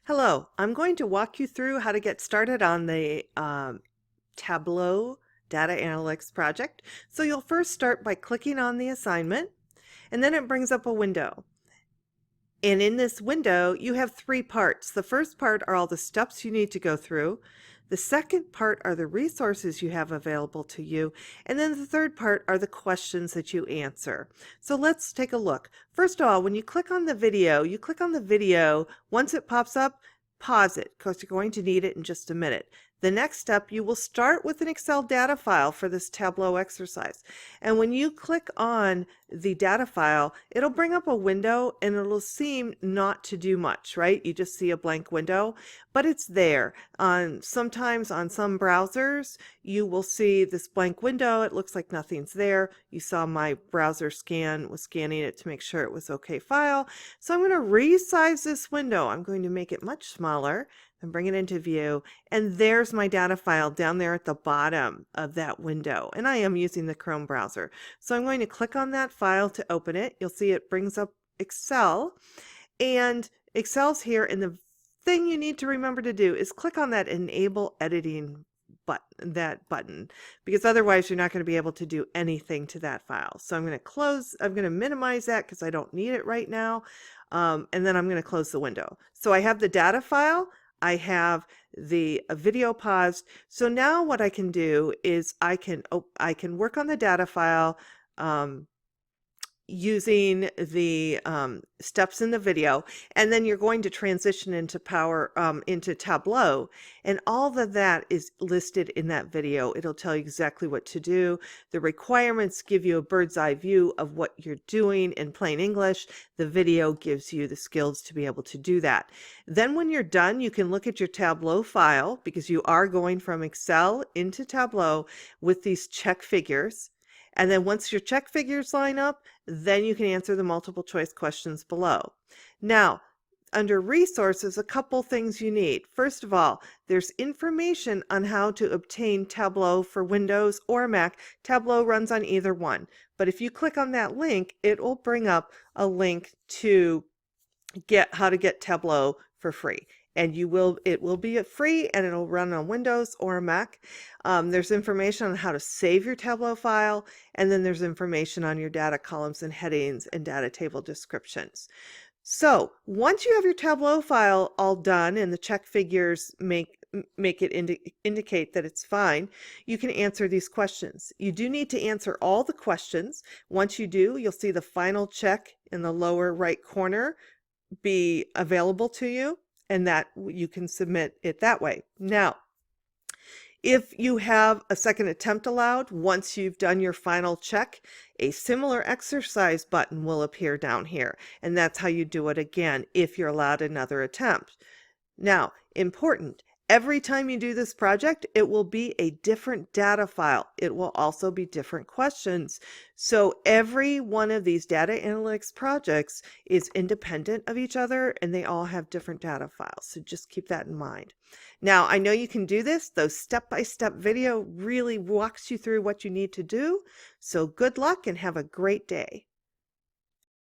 Hello, I'm going to walk you through how to get started on the Tableau Data Analytics project. So you'll first start by clicking on the assignment, and then it brings up a window. And in this window, you have three parts. The first part are all the steps you need to go through. The second part are the resources you have available to you. And then the third part are the questions that you answer. So let's take a look. First of all, when you click on the video, you click on the video. Once it pops up, pause it because you're going to need it in just a minute. The next step, you will start with an Excel data file for this Tableau exercise. And when you click on the data file, it'll bring up a window and it'll seem not to do much, right? You just see a blank window, but it's there. Sometimes on some browsers, you will see this blank window. It looks like nothing's there. You saw my browser was scanning it to make sure it was okay file. So I'm going to resize this window. I'm going to make it much smaller and bring it into view. And there's my data file down there at the bottom of that window. And I am using the Chrome browser. So I'm going to click on that file to open it. You'll see it brings up Excel. And Excel's here. And the thing you need to remember to do is click on that Enable Editing button, because otherwise you're not going to be able to do anything to that file. So I'm going to minimize that because I don't need it right now. And then I'm going to close the window. So I have the data file. I have the video paused. So now what I can do is I can work on the data file using the steps in the video, and then you're going to transition into into Tableau, and all of that is listed in that video. It'll tell you exactly what to do. The requirements give you a bird's eye view of what you're doing in plain English. The video gives you the skills to be able to do that. Then when you're done, you can look at your Tableau file, because you are going from Excel into Tableau with these check figures. And then once your check figures line up, then you can answer the multiple choice questions below. Now, under resources, a couple things you need. First of all, there's information on how to obtain Tableau for Windows or Mac. Tableau runs on either one. But if you click on that link, it will bring up a link to how to get Tableau for free. And it will be free, and it'll run on Windows or a Mac. There's information on how to save your Tableau file, and then there's information on your data columns and headings and data table descriptions. So once you have your Tableau file all done and the check figures make it indicate that it's fine, you can answer these questions. You do need to answer all the questions. Once you do, you'll see the final check in the lower right corner be available to you, and that you can submit it that way. Now, if you have a second attempt allowed, once you've done your final check, a similar exercise button will appear down here, and that's how you do it again if you're allowed another attempt. Now, important, every time you do this project, it will be a different data file. It will also be different questions. So every one of these data analytics projects is independent of each other, and they all have different data files. So just keep that in mind. Now, I know you can do this. Those step-by-step video really walks you through what you need to do. So good luck and have a great day.